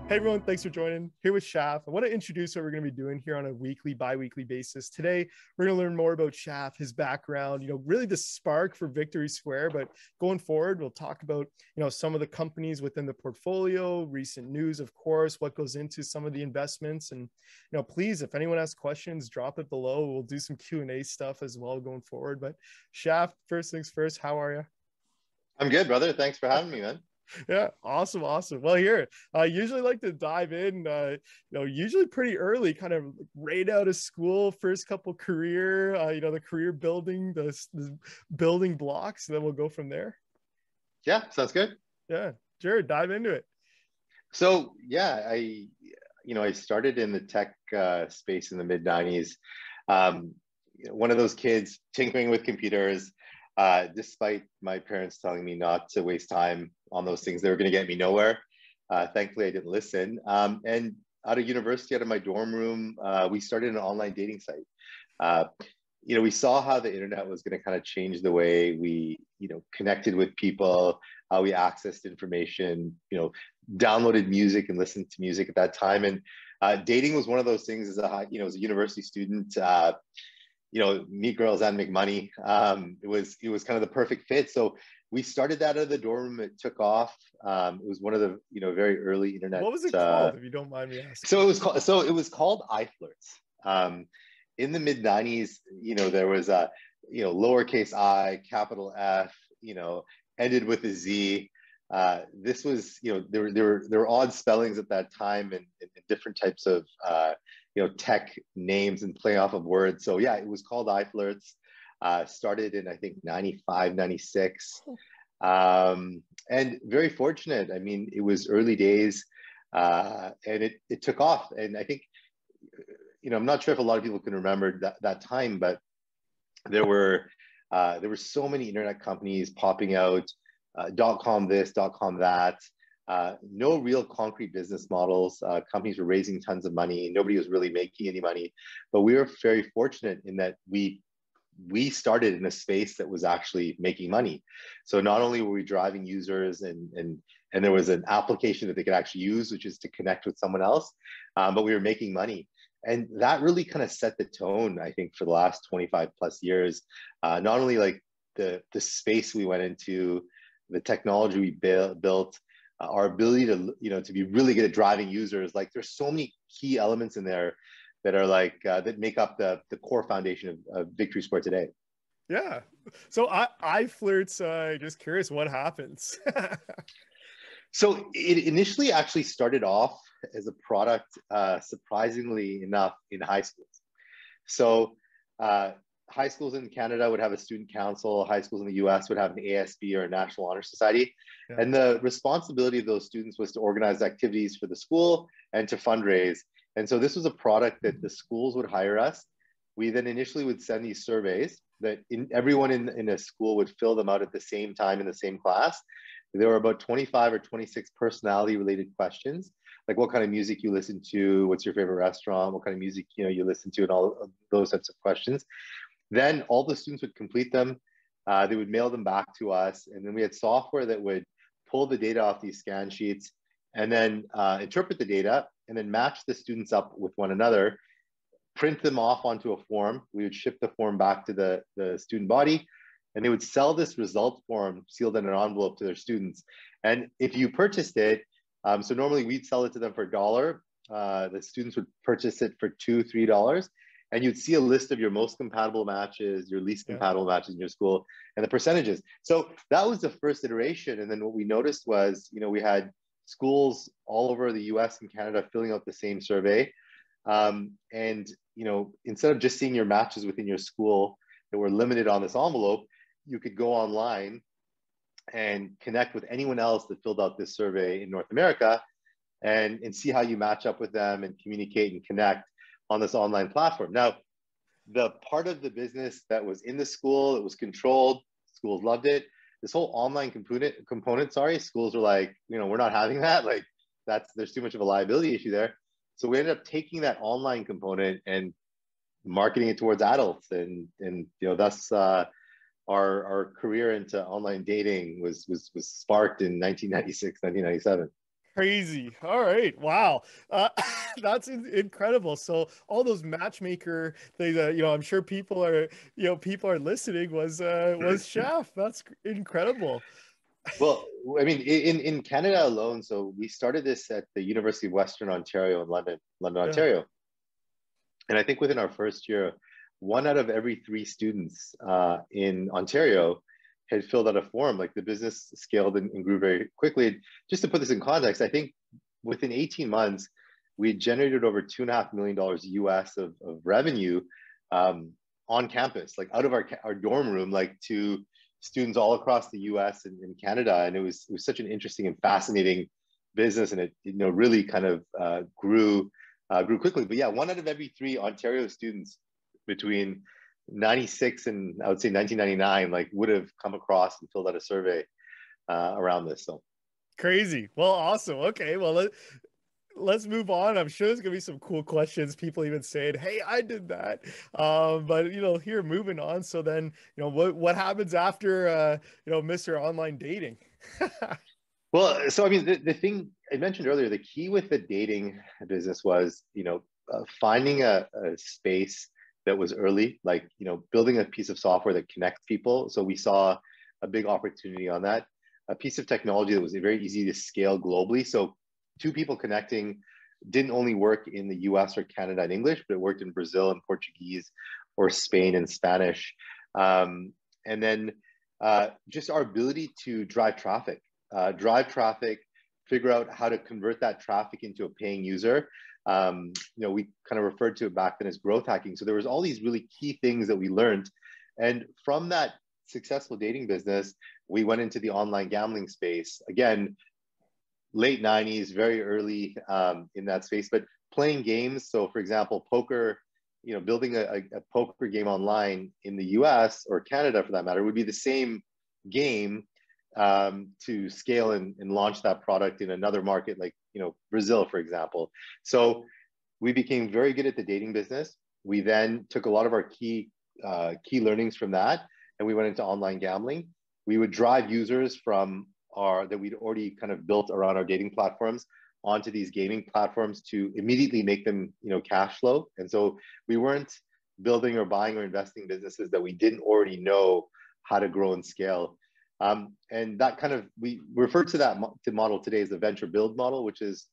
Hey everyone, thanks for joining. Here with Shaf. I want to introduce what we're going to be doing here on a weekly, bi-weekly basis. Today, we're going to learn more about Shaf, his background, really the spark for Victory Square. But going forward, we'll talk about, some of the companies within the portfolio, recent news, of course, what goes into some of the investments. And, please, if anyone has questions, drop it below. We'll do some Q&A stuff as well going forward. But Shaf, first things first, how are you? I'm good, brother. Thanks for having me, man. Yeah, awesome. Well, here I usually like to dive in, usually pretty early, kind of right out of school, first couple career, the career building, the building blocks, and then we'll go from there. Yeah, sounds good. Yeah, sure. Dive into it. So yeah, I started in the tech space in the mid '90s. One of those kids tinkering with computers, despite my parents telling me not to waste time on those things. They were going to get me nowhere. Thankfully, I didn't listen. And out of university, out of my dorm room, we started an online dating site. We saw how the internet was going to kind of change the way we, connected with people, how we accessed information, downloaded music and listened to music at that time. And dating was one of those things as a university student, meet girls and make money. It was kind of the perfect fit. So we started that out of the dorm room. It took off. It was one of the very early internet. What was it called, if you don't mind me asking? So it was called iFlirts. In the mid '90s, there was a lowercase I, capital F, ended with a Z. This was there were odd spellings at that time and different types of tech names and play off of words. So yeah, it was called iFlirts. Started in I think 95, 96. And very fortunate. I mean, it was early days, and it took off. And I think, I'm not sure if a lot of people can remember that time, but there were so many internet companies popping out, .com this, .com that. No real concrete business models. Companies were raising tons of money. Nobody was really making any money, but we were very fortunate in that we started in a space that was actually making money. So not only were we driving users and there was an application that they could actually use, which is to connect with someone else, but we were making money. And that really kind of set the tone, I think, for the last 25 plus years. Not only like the space we went into, the technology we built, our ability to be really good at driving users. Like there's so many key elements in there that are that make up the core foundation of Victory Square today. Yeah. So I flirts. Just curious, what happens? So it initially actually started off as a product, surprisingly enough, in high schools. So high schools in Canada would have a student council. High schools in the US would have an ASB, or a National Honor Society. Yeah. And the responsibility of those students was to organize activities for the school and to fundraise. And so this was a product that the schools would hire us. We then initially would send these surveys that everyone in a school would fill them out at the same time in the same class. There were about 25 or 26 personality related questions, like what kind of music you listen to, what's your favorite restaurant, what kind of music you listen to, and all of those types of questions. Then all the students would complete them. They would mail them back to us. And then we had software that would pull the data off these scan sheets and then interpret the data and then match the students up with one another, print them off onto a form. We would ship the form back to the student body, and they would sell this result form sealed in an envelope to their students. And if you purchased it, so normally we'd sell it to them for $1. The students would purchase it for $2, $3. And you'd see a list of your most compatible matches, your least compatible matches in your school, and the percentages. So that was the first iteration. And then what we noticed was, we had schools all over the US and Canada filling out the same survey. And, instead of just seeing your matches within your school that were limited on this envelope, you could go online and connect with anyone else that filled out this survey in North America and see how you match up with them and communicate and connect on this online platform. Now, the part of the business that was in the school, it was controlled, schools loved it. This whole online component, schools were like, we're not having that. Like there's too much of a liability issue there. So we ended up taking that online component and marketing it towards adults. And thus our career into online dating was sparked in 1996, 1997. Crazy. All right. Wow. That's incredible. So all those matchmaker things, I'm sure people are listening was Chef. That's incredible. Well, I mean, in Canada alone, so we started this at the University of Western Ontario in London, Yeah. Ontario. And I think within our first year, one out of every three students in Ontario had filled out a form. Like the business scaled and grew very quickly. Just to put this in context, I think within 18 months, we generated over $2.5 million US of revenue on campus, like out of our dorm room, like to students all across the US and Canada. And it was such an interesting and fascinating business. And it really kind of grew quickly. But yeah, one out of every three Ontario students between 96 and I would say 1999, like would have come across and filled out a survey around this. So Crazy. Well, awesome. Okay. Well, let's move on. I'm sure there's gonna be some cool questions. People even saying, "Hey, I did that." But here moving on. So then, what happens after Mr. Online Dating? well, so I mean, the thing I mentioned earlier, the key with the dating business was, finding a space that was early, like, building a piece of software that connects people. So we saw a big opportunity on that, a piece of technology that was very easy to scale globally. So two people connecting didn't only work in the US or Canada in English, but it worked in Brazil and Portuguese or Spain and Spanish. And then just our ability to drive traffic, figure out how to convert that traffic into a paying user. We kind of referred to it back then as growth hacking. So there was all these really key things that we learned. And from that successful dating business, we went into the online gambling space. Again, late 90s, very early in that space, but playing games. So for example, poker, building a poker game online in the US or Canada for that matter would be the same game to scale and launch that product in another market like Brazil, for example. So we became very good at the dating business. We then took a lot of our key learnings from that, and we went into online gambling. We would drive users from that we'd already kind of built around our dating platforms onto these gaming platforms to immediately make them cash flow. And so we weren't building or buying or investing businesses that we didn't already know how to grow and scale. And that kind of, we refer to that model today as the venture build model, which is,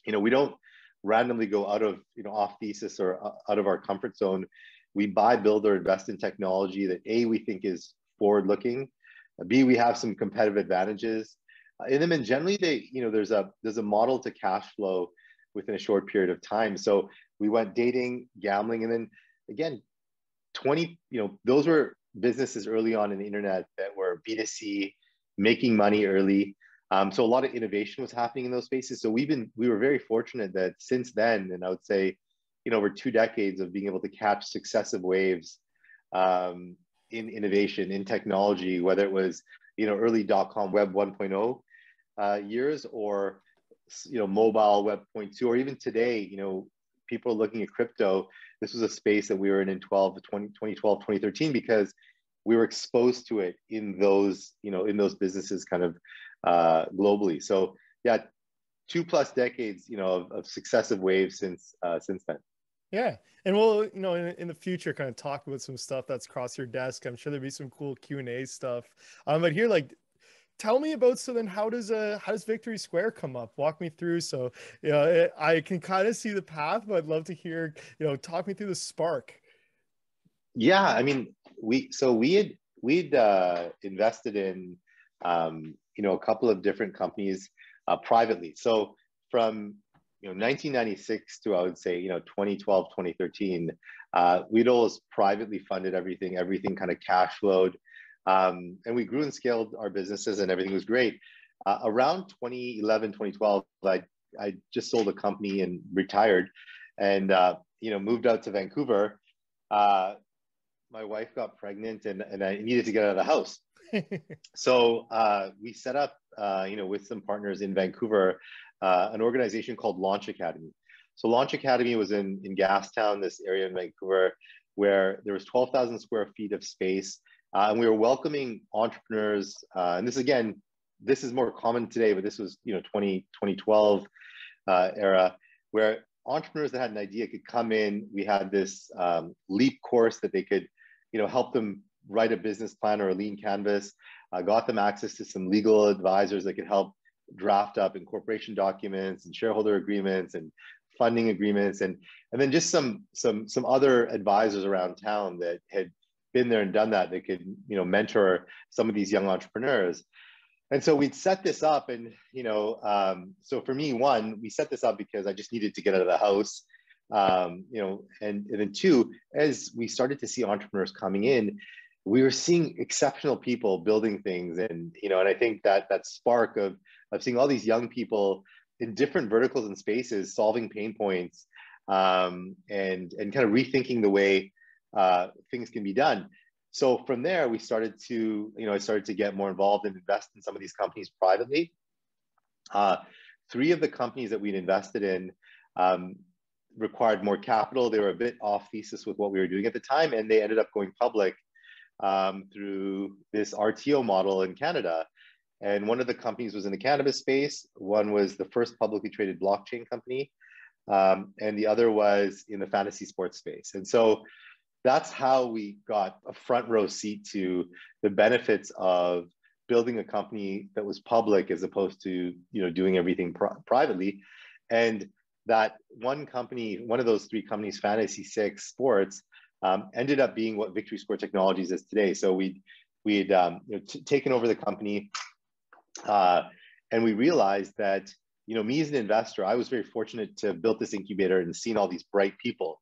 we don't randomly go out of, off thesis or out of our comfort zone. We buy, build, or invest in technology that A, we think is forward looking, B, we have some competitive advantages in them. And generally there's a model to cash flow within a short period of time. So we went dating, gambling, and then again, those were businesses early on in the internet that were B2C, making money early. So a lot of innovation was happening in those spaces. So we were very fortunate that since then, and I would say, over 2 decades of being able to catch successive waves in innovation, in technology, whether it was, early .com web 1.0 years or, mobile web 0.2, or even today, people looking at crypto. This was a space that we were in 2012, 2013, because we were exposed to it in those businesses kind of globally. So yeah, 2+ decades, of successive waves since then. Yeah. And we'll, in the future, kind of talk about some stuff that's crossed your desk. I'm sure there'll be some cool Q&A stuff. But here, like, tell me about, so then how does Victory Square come up? Walk me through. So, I can kind of see the path, but I'd love to hear, talk me through the spark. Yeah, I mean, we'd invested in a couple of different companies privately. So from 1996 to, I would say, 2012, 2013, we'd always privately funded everything kind of cash flowed. And we grew and scaled our businesses and everything was great. Around 2011, 2012, I just sold a company and retired and, moved out to Vancouver. My wife got pregnant and I needed to get out of the house. So we set up, with some partners in Vancouver, an organization called Launch Academy. So Launch Academy was in Gastown, this area in Vancouver, where there was 12,000 square feet of space. And we were welcoming entrepreneurs. And this, again, this is more common today, but this was, 2012 era, where entrepreneurs that had an idea could come in. We had this Leap course that they could, help them write a business plan or a lean canvas, got them access to some legal advisors that could help draft up incorporation documents and shareholder agreements and funding agreements, and then just some other advisors around town that had been there and done that. They could, mentor some of these young entrepreneurs. And so we'd set this up, and so for me, one, we set this up because I just needed to get out of the house, and then two, as we started to see entrepreneurs coming in, we were seeing exceptional people building things, and and I think that spark of seeing all these young people in different verticals and spaces solving pain points, and kind of rethinking the way things can be done. So from there, we started to, I started to get more involved and invest in some of these companies privately. 3 of the companies that we'd invested in required more capital. They were a bit off thesis with what we were doing at the time, and they ended up going public through this RTO model in Canada. And one of the companies was in the cannabis space. One was the first publicly traded blockchain company, and the other was in the fantasy sports space. And so that's how we got a front row seat to the benefits of building a company that was public as opposed to doing everything privately. And that one company, one of those 3 companies, Fantasy 6 Sports, ended up being what Victory Sport Technologies is today. So we'd taken over the company, and we realized that me as an investor, I was very fortunate to have built this incubator and seen all these bright people.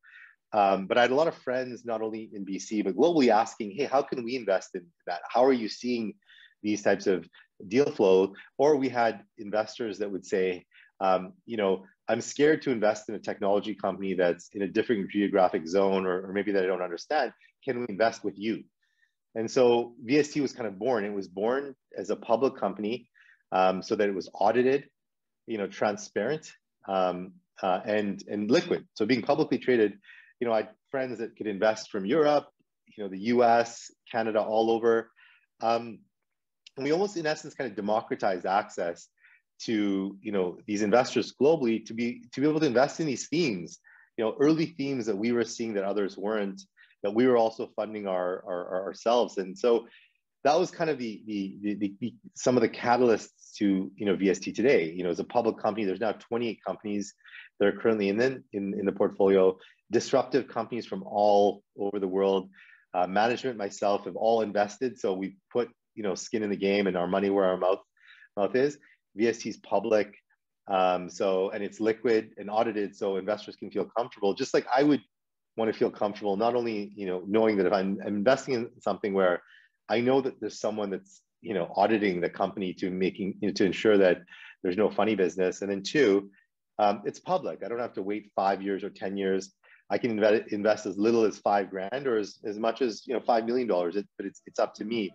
But I had a lot of friends, not only in BC, but globally, asking, hey, how can we invest in that? How are you seeing these types of deal flow? Or we had investors that would say, I'm scared to invest in a technology company that's in a different geographic zone, or maybe that I don't understand. Can we invest with you? And so VST was kind of born. It was born as a public company, so that it was audited, transparent, and liquid. So being publicly traded, I had friends that could invest from Europe, the US, Canada, all over. And we almost, in essence, kind of democratized access to, these investors globally to be able to invest in these themes, early themes that we were seeing that others weren't, that we were also funding ourselves. And so that was kind of the some of the catalysts to, VST today. As a public company, there's now 28 companies that are currently in the portfolio. Disruptive companies from all over the world. Management, myself, have all invested. So we put, skin in the game and our money where our mouth is. VST is public, and it's liquid and audited, so investors can feel comfortable. Just like I would want to feel comfortable, not only knowing that if I'm investing in something where I know that there's someone that's auditing the company to ensure that there's no funny business, and then 2, it's public. I don't have to wait 5 years or 10 years. I can invest as little as $5,000 or as much as $5 million. But it's up to me.